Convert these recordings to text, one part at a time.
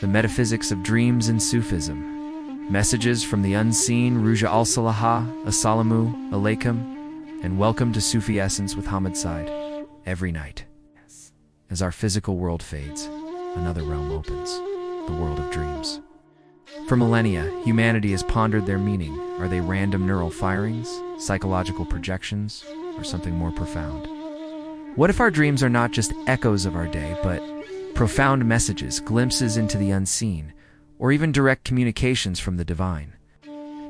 the Metaphysics of Dreams in Sufism, Messages from the Unseen, Ru'ya al-Saliha, Assalamu alaikum, and welcome to Sufi Essence with Hammad Syed. Every night, as our physical world fades, another realm opens, the world of dreams. For millennia, humanity has pondered their meaning. Are they random neural firings, psychological projections, or something more profound? What if our dreams are not just echoes of our day, but profound messages, glimpses into the unseen, or even direct communications from the divine?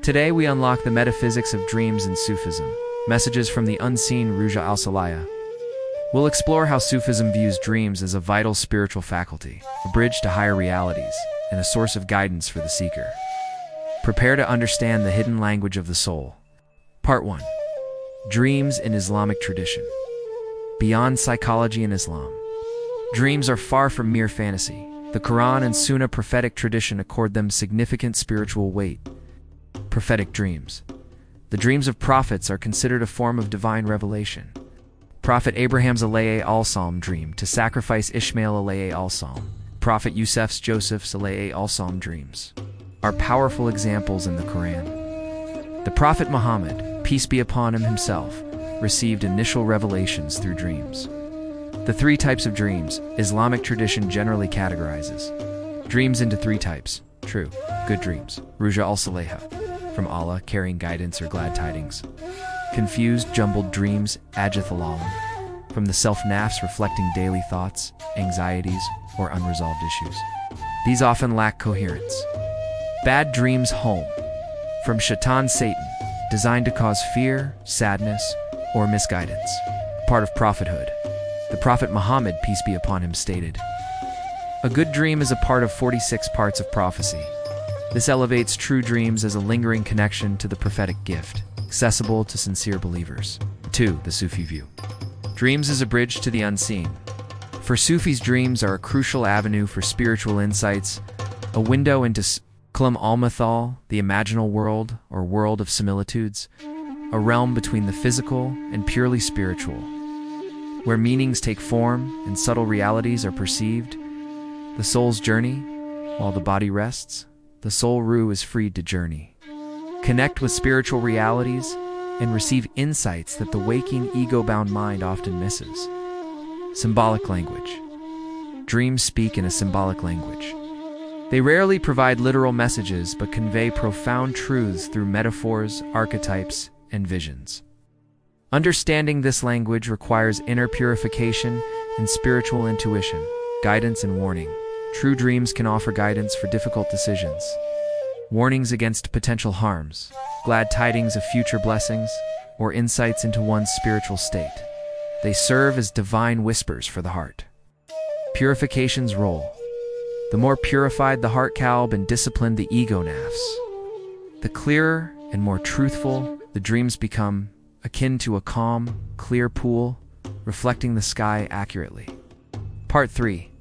Today we unlock the metaphysics of dreams in Sufism, messages from the unseen, Ru'ya al-Saliha. We'll explore how Sufism views dreams as a vital spiritual faculty, a bridge to higher realities, and a source of guidance for the seeker. Prepare to understand the hidden language of the soul. Part 1. Dreams in Islamic tradition. Beyond psychology and Islam, dreams are far from mere fantasy. The Quran and Sunnah prophetic tradition accord them significant spiritual weight. Prophetic dreams. The dreams of prophets are considered a form of divine revelation. Prophet Abraham's al-Salam dream to sacrifice Ishmael al-Salam, Prophet Joseph's al-Salam dreams, are powerful examples in the Quran. The Prophet Muhammad, peace be upon him himself, received initial revelations through dreams. The three types of dreams Islamic tradition generally categorizes dreams into three types: true, good dreams, Ru'ya al-Saliha, from Allah carrying guidance or glad tidings; confused, jumbled dreams, al-Nafs, from the al-Nafs reflecting daily thoughts, anxieties, or unresolved issues. These often lack coherence. Bad dreams, home, from Shaitan, Satan, designed to cause fear, sadness, or misguidance. Part of prophethood. The Prophet Muhammad, peace be upon him, stated, "A good dream is a part of 46 parts of prophecy." This elevates true dreams as a lingering connection to the prophetic gift, accessible to sincere believers. 2. The Sufi view. Dreams as a bridge to the unseen. For Sufis, dreams are a crucial avenue for spiritual insights, a window into al-Mithal, the Imaginal World, or world of similitudes, a realm between the physical and purely spiritual, where meanings take form and subtle realities are perceived. The soul's journey, while the body rests, the soul Ruh is freed to journey, connect with spiritual realities, and receive insights that the waking, ego-bound mind often misses. Symbolic language. Dreams speak in a symbolic language. They rarely provide literal messages, but convey profound truths through metaphors, archetypes, and visions. Understanding this language requires inner purification and spiritual intuition, guidance and warning. True dreams can offer guidance for difficult decisions, warnings against potential harms, glad tidings of future blessings, or insights into one's spiritual state. They serve as divine whispers for the heart. Purification's role. The more purified the heart kalb and disciplined the ego nafs, the clearer and more truthful the dreams become, akin to a calm, clear pool, reflecting the sky accurately. Part 3.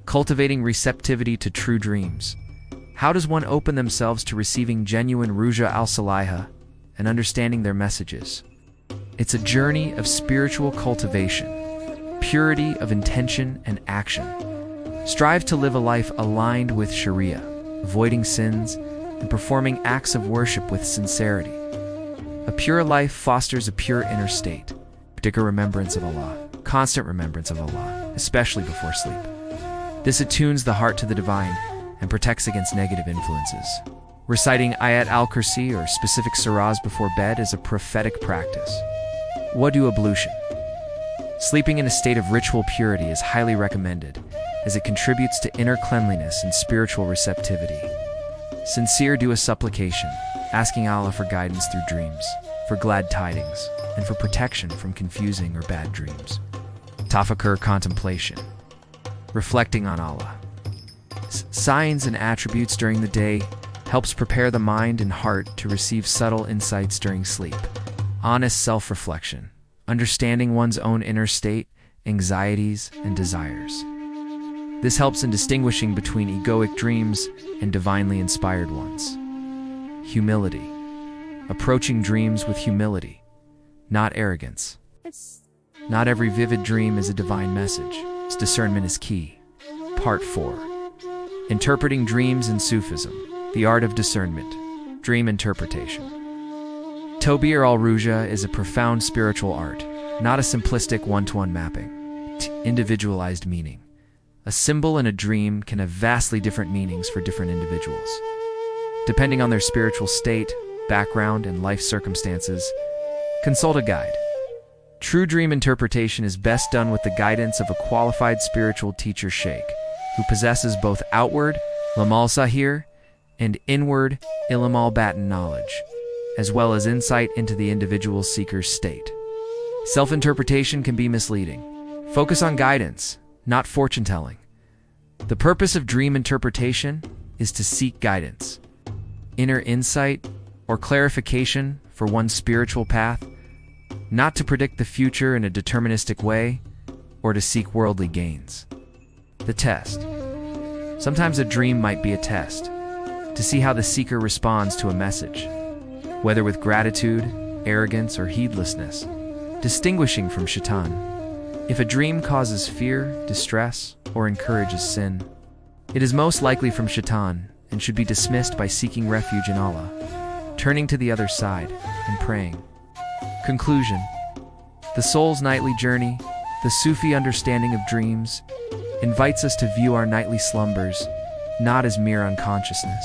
Cultivating receptivity to true dreams. How does one open themselves to receiving genuine Ru'ya al-Saliha and understanding their messages? It's a journey of spiritual cultivation, purity of intention and action. Strive to live a life aligned with Sharia, avoiding sins, and performing acts of worship with sincerity. A pure life fosters a pure inner state, Dhikr, remembrance of Allah, constant remembrance of Allah, especially before sleep. This attunes the heart to the divine and protects against negative influences. Reciting Ayat al-Kursi or specific surahs before bed is a prophetic practice. Wudu ablution. Sleeping in a state of ritual purity is highly recommended, as it contributes to inner cleanliness and spiritual receptivity. Sincere dua supplication, asking Allah for guidance through dreams, for glad tidings, and for protection from confusing or bad dreams. Tafakkur, contemplation. Reflecting on Allah. Signs and attributes during the day helps prepare the mind and heart to receive subtle insights during sleep. Honest self-reflection. Understanding one's own inner state, anxieties, and desires. This helps in distinguishing between egoic dreams and divinely inspired ones. Humility. Approaching dreams with humility, not arrogance. Not every vivid dream is a divine message. Discernment is key. Part 4. Interpreting Dreams in Sufism, the Art of Discernment, Dream Interpretation. Tobir al-Ru'ya is a profound spiritual art, not a simplistic one-to-one mapping, individualized meaning. A symbol in a dream can have vastly different meanings for different individuals. Depending on their spiritual state, background, and life circumstances, consult a guide. True dream interpretation is best done with the guidance of a qualified spiritual teacher sheikh, who possesses both outward, al-Saliha, and inward, al-Batin knowledge, as well as insight into the individual seeker's state. Self-interpretation can be misleading. Focus on guidance, not fortune-telling. The purpose of dream interpretation is to seek guidance, inner insight, or clarification for one's spiritual path, not to predict the future in a deterministic way or to seek worldly gains. The test. Sometimes a dream might be a test, to see how the seeker responds to a message, whether with gratitude, arrogance, or heedlessness, distinguishing from shaitan. If a dream causes fear, distress, or encourages sin, it is most likely from shaitan and should be dismissed by seeking refuge in Allah, turning to the other side, and praying. Conclusion. The soul's nightly journey, the Sufi understanding of dreams, invites us to view our nightly slumbers not as mere unconsciousness,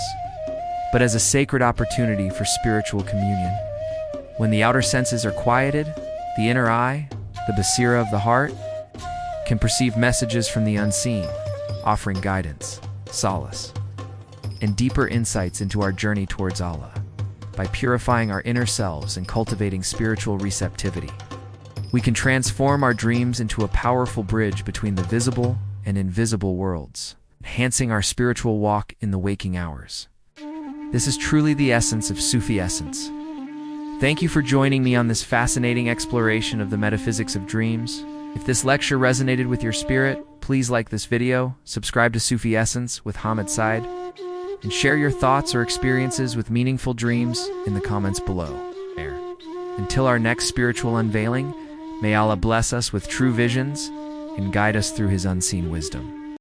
but as a sacred opportunity for spiritual communion. When the outer senses are quieted, the inner eye, the basira of the heart, can perceive messages from the unseen, offering guidance, solace, and deeper insights into our journey towards Allah. By purifying our inner selves and cultivating spiritual receptivity, we can transform our dreams into a powerful bridge between the visible and invisible worlds, enhancing our spiritual walk in the waking hours. This is truly the essence of Sufi essence. Thank you for joining me on this fascinating exploration of the metaphysics of dreams. If this lecture resonated with your spirit, please like this video, subscribe to Sufi Essence with Hammad Syed, and share your thoughts or experiences with meaningful dreams in the comments below. Until our next spiritual unveiling, may Allah bless us with true visions and guide us through His unseen wisdom.